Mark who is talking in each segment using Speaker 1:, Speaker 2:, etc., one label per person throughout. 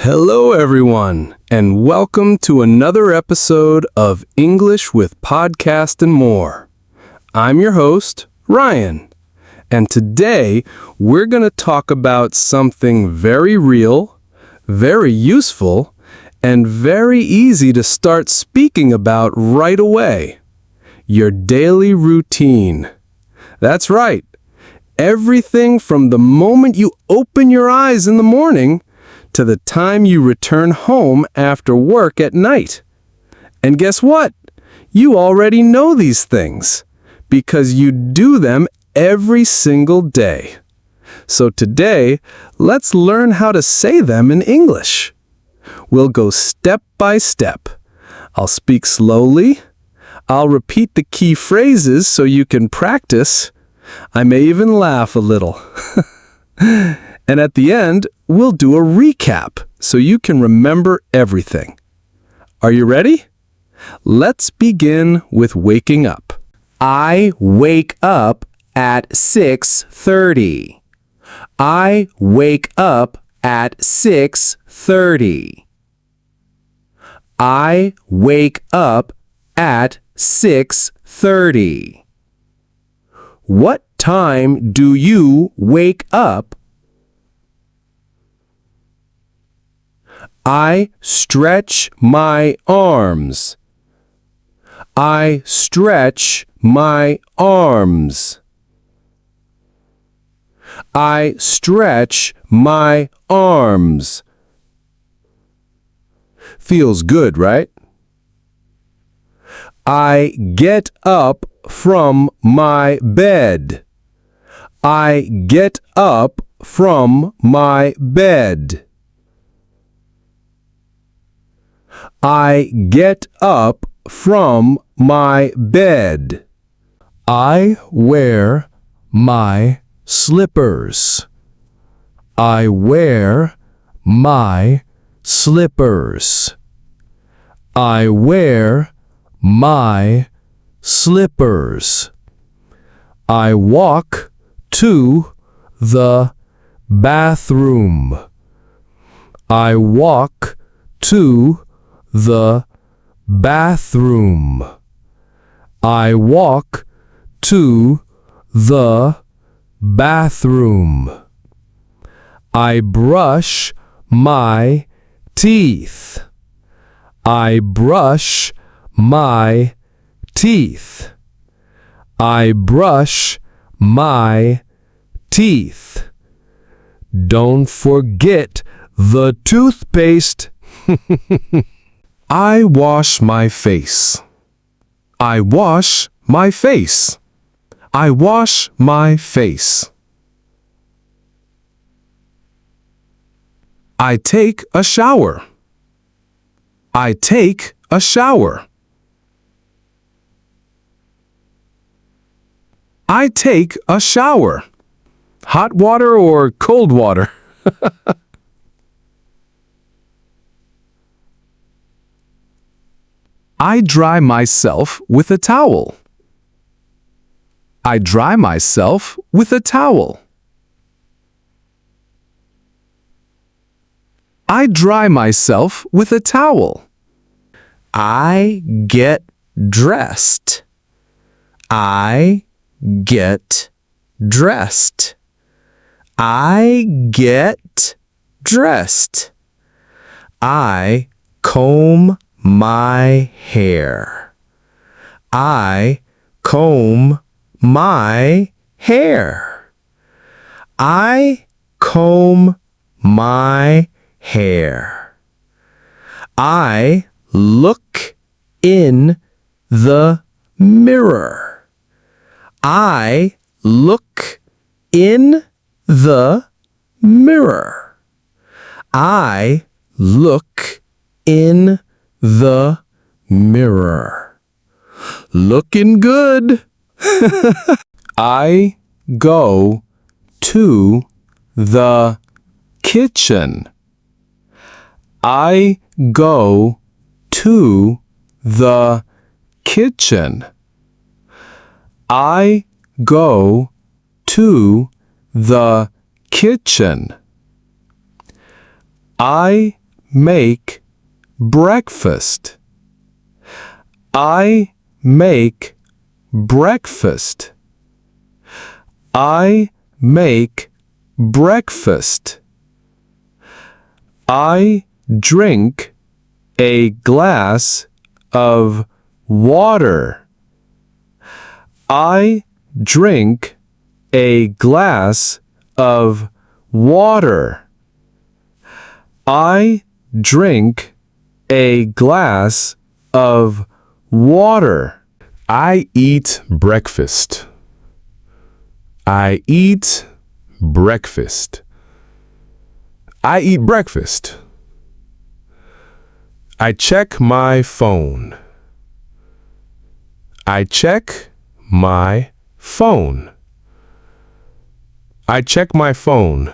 Speaker 1: Hello, everyone, and welcome to another episode of English with Podcast and More. I'm your host, Ryan, and today we're going to talk about something very real, very useful, and very easy to start speaking about right away. Your daily routine. That's right. Everything from the moment you open your eyes in the morning to the time you return home after work at night. And guess what? You already know these things because you do them every single day. So today, let's learn how to say them in English. We'll go step by step. I'll speak slowly. I'll repeat the key phrases so you can practice. I may even laugh a little. And at the end, we'll do a recap so you can remember everything. Are you ready? Let's begin with waking up.
Speaker 2: I wake up at 6:30. I wake up at 6:30. I wake up at 6:30. What time do you wake up? I stretch my arms. I stretch my arms. I stretch my arms. Feels good, right? I get up from my bed. I get up from my bed. I get up from my bed.
Speaker 1: I wear my slippers. I wear my slippers. I wear my slippers. I walk to the bathroom. I walk to the bathroom. I walk to the bathroom. I brush my teeth. I brush my teeth. I brush my teeth. Don't forget the toothpaste. I wash my face. I wash my face. I wash my face. I take a shower. I take a shower. I take a shower. Hot water or cold water? I dry myself with a towel. I dry myself with a towel. I dry myself with a towel.
Speaker 2: I get dressed. I get dressed. I get dressed. I comb my hair. I comb my hair. I comb my hair. I look in the mirror. I look in the mirror. I look in the mirror. Looking good.
Speaker 1: I go to the kitchen. I go to the kitchen. I go to the kitchen. I make breakfast. I make breakfast. I make breakfast. I drink a glass of water. I drink a glass of water. I drink a glass of water. I eat breakfast. I eat breakfast. I eat breakfast. I check my phone. I check my phone. I check my phone.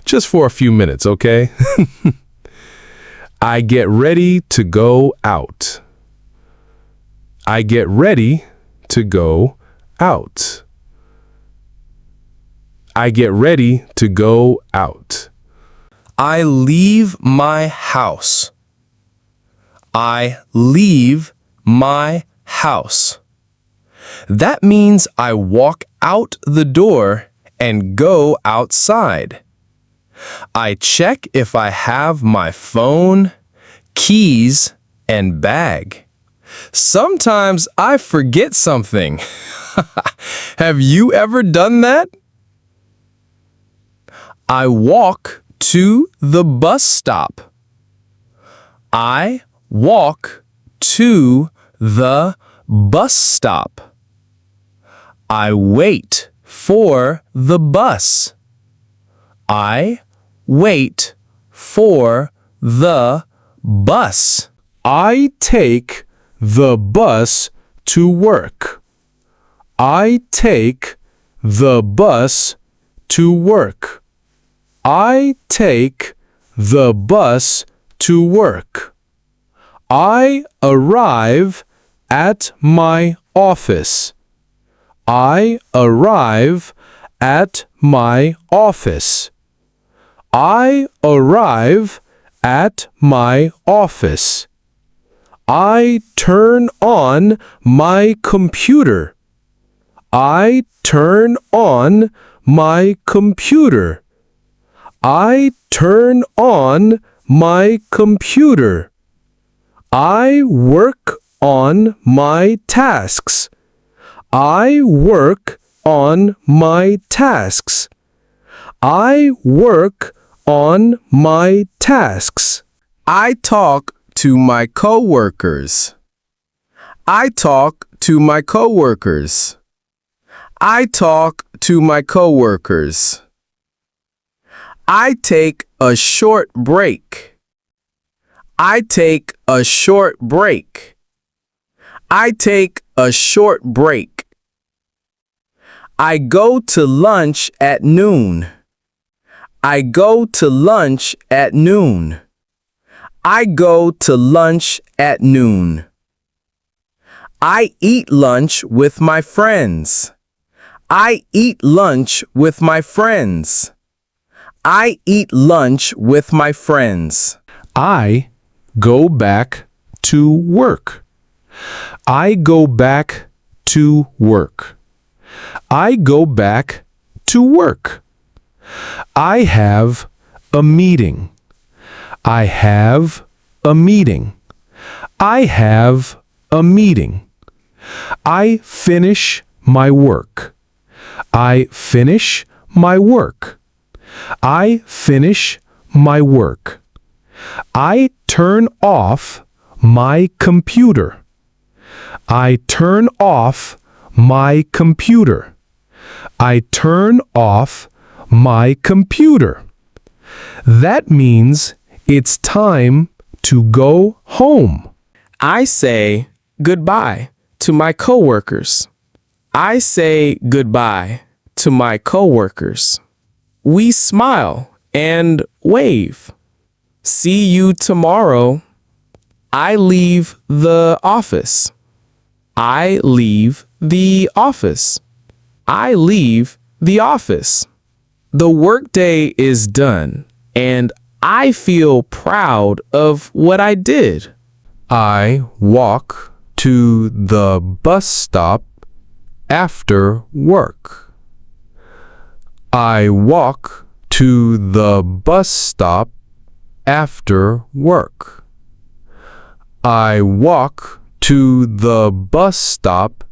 Speaker 1: Just for a few minutes, okay? I get ready to go out. I get ready to go out. I get ready to go out. I leave my house. I leave my house. That means I walk out the door and go outside. I check if I have my phone, keys, and bag. Sometimes I forget something. Have you ever done that? I walk to the bus stop. I walk to the bus stop. I wait for the bus. I wait for the bus. I take the bus to work. I take the bus to work. I take the bus to work. I arrive at my office. I arrive at my office. I arrive at my office. I turn on my computer. I turn on my computer. I turn on my computer. I work on my tasks. I work on my tasks. I work on my tasks. I talk to my coworkers. I talk to my coworkers. I talk to my coworkers. I take a short break. I take a short break. I take a short break. I go to lunch at noon. I go to lunch at noon. I go to lunch at noon. I eat lunch with my friends. I eat lunch with my friends. I eat lunch with my friends. I go back to work. I go back to work. I go back to work. I have a meeting. I have a meeting. I have a meeting. I finish my work. I finish my work. I finish my work. I turn off my computer. I turn off my computer. I turn off my computer. That means it's time to go home. I say goodbye to my coworkers. I say goodbye to my coworkers. We smile and wave. See you tomorrow. I leave the office. I leave the office. I leave the office. The workday is done, and I feel proud of what I did.
Speaker 2: I walk to the bus stop after work. I walk to the bus stop after work. I walk to the bus stop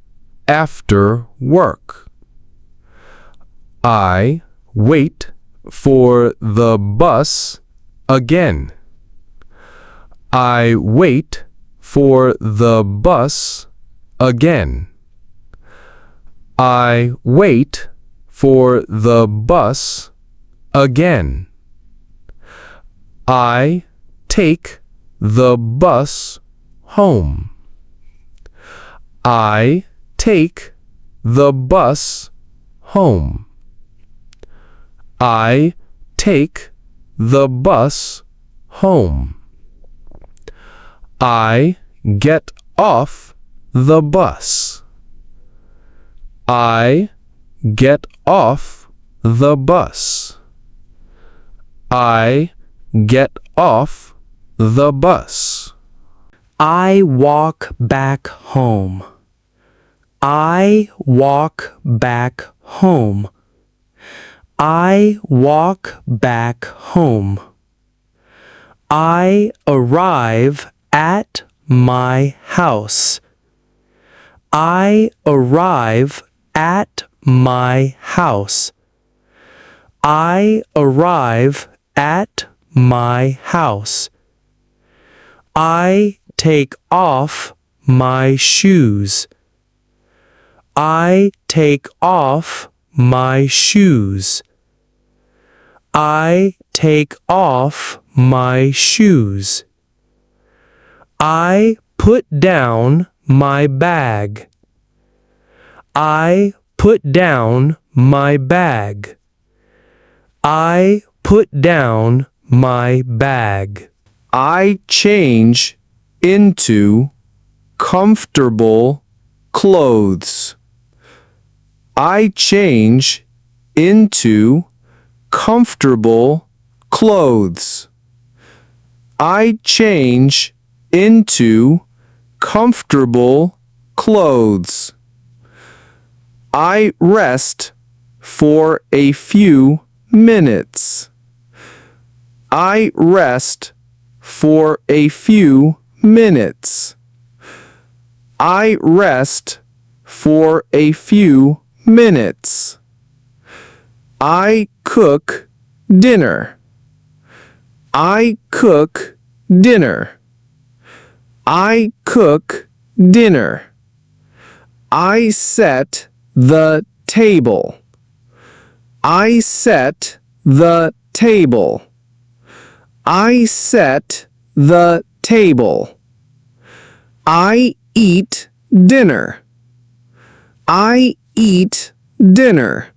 Speaker 2: after work. I wait for the bus again. I wait for the bus again. I wait for the bus again. I take the bus home. I take the bus home. I take the bus home. I get off the bus. I get off the bus. I get off the bus.
Speaker 1: I walk back home. I walk back home. I walk back home. I arrive at my house. I arrive at my house. I arrive at my house. I take off my shoes. I take off my shoes. I take off my shoes. I put down my bag. I put down my bag. I put down my bag.
Speaker 2: I change into comfortable clothes. I change into comfortable clothes. I change into comfortable clothes. I rest for a few minutes. I rest for a few minutes. I rest for a few minutes. I cook dinner. I cook dinner. I cook dinner. I set the table. I set the table. I set the table. I eat dinner. I eat dinner.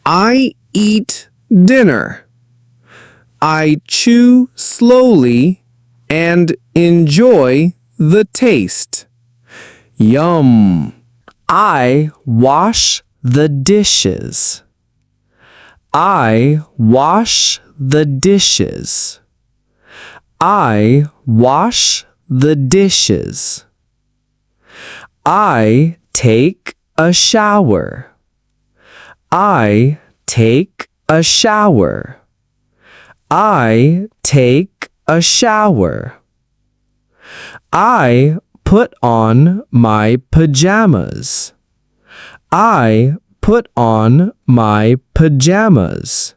Speaker 2: I eat dinner. I chew slowly and enjoy the taste. Yum.
Speaker 1: I wash the dishes. I wash the dishes. I wash the dishes. I take a shower. I take a shower. I take a shower. I put on my pajamas. I put on my pajamas.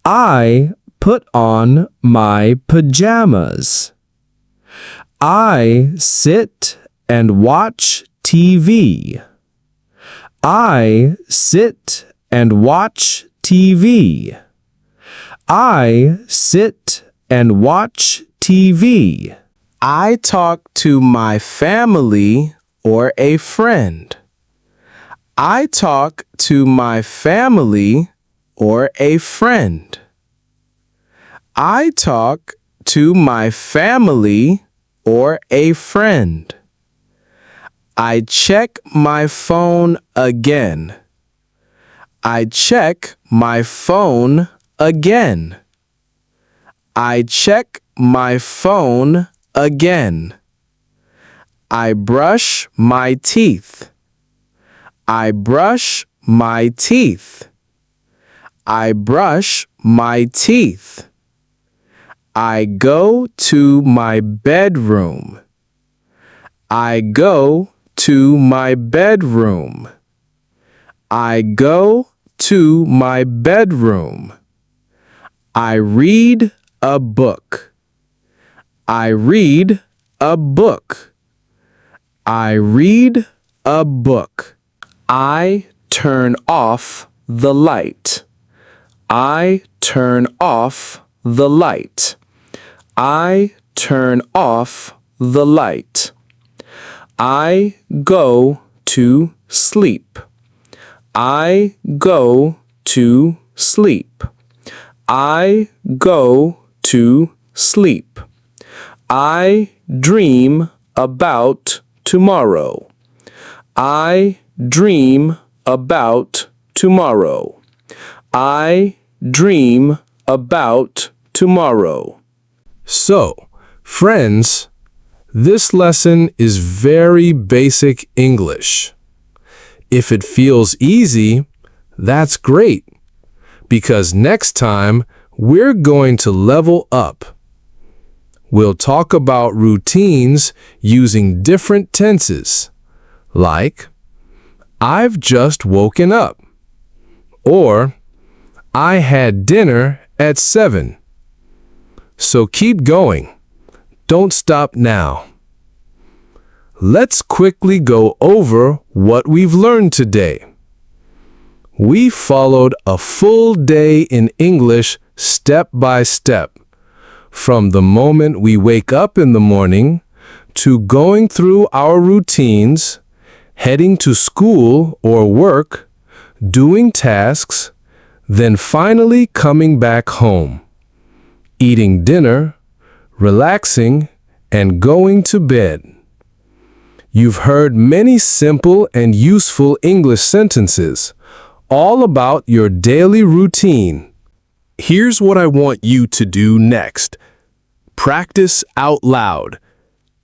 Speaker 1: I put on my pajamas. I sit and watch TV. I sit and watch TV. I sit and watch TV. I talk to my family or a friend. I talk to my family or a friend. I talk to my family or a friend. I check my phone again. I check my phone again.
Speaker 2: I check my phone again. I brush my teeth. I brush my teeth. I brush my teeth. I go to my bedroom. I go to my bedroom. I go to my bedroom. I read a book. I read a book. I read a book. I turn off the light. I turn off the light. I turn off the light. I go to sleep. I go to sleep. I go to sleep. I dream about tomorrow. I dream about tomorrow. I dream about tomorrow.
Speaker 1: So, friends, this lesson is very basic English. If it feels easy, that's great, because next time we're going to level up. We'll talk about routines using different tenses, like I've just woken up, or I had dinner at 7. So keep going. Don't stop now. Let's quickly go over what we've learned today. We followed a full day in English step by step, from the moment we wake up in the morning to going through our routines, heading to school or work, doing tasks, then finally coming back home, eating dinner, relaxing, and going to bed. You've heard many simple and useful English sentences, all about your daily routine. Here's what I want you to do next. Practice out loud.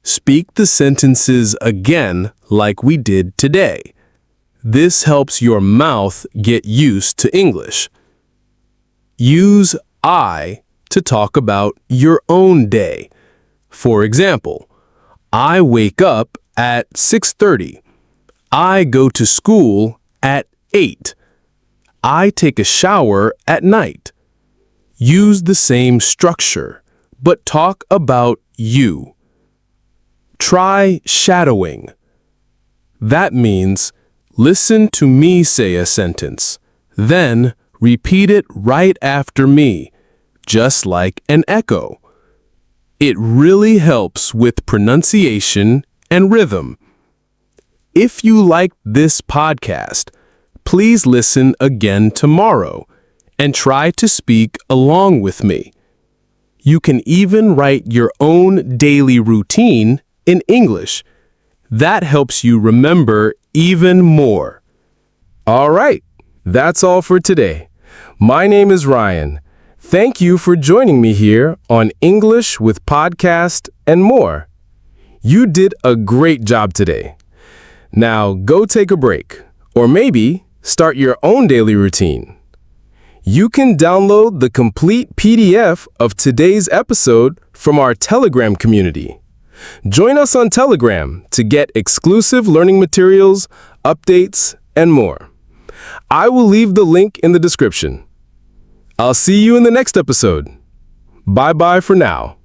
Speaker 1: Speak the sentences again like we did today. This helps your mouth get used to English. Use I to talk about your own day. For example, I wake up at 6:30. I go to school at 8. I take a shower at night. Use the same structure, but talk about you. Try shadowing. That means listen to me say a sentence, then repeat it right after me, just like an echo. It really helps with pronunciation and rhythm. If you liked this podcast, please listen again tomorrow and try to speak along with me. You can even write your own daily routine in English. That helps you remember even more. All right, that's all for today. My name is Ryan. Thank you for joining me here on English with Podcast and More. You did a great job today. Now go take a break, or maybe start your own daily routine. You can download the complete PDF of today's episode from our Telegram community. Join us on Telegram to get exclusive learning materials, updates, and more. I will leave the link in the description. I'll see you in the next episode. Bye-bye for now.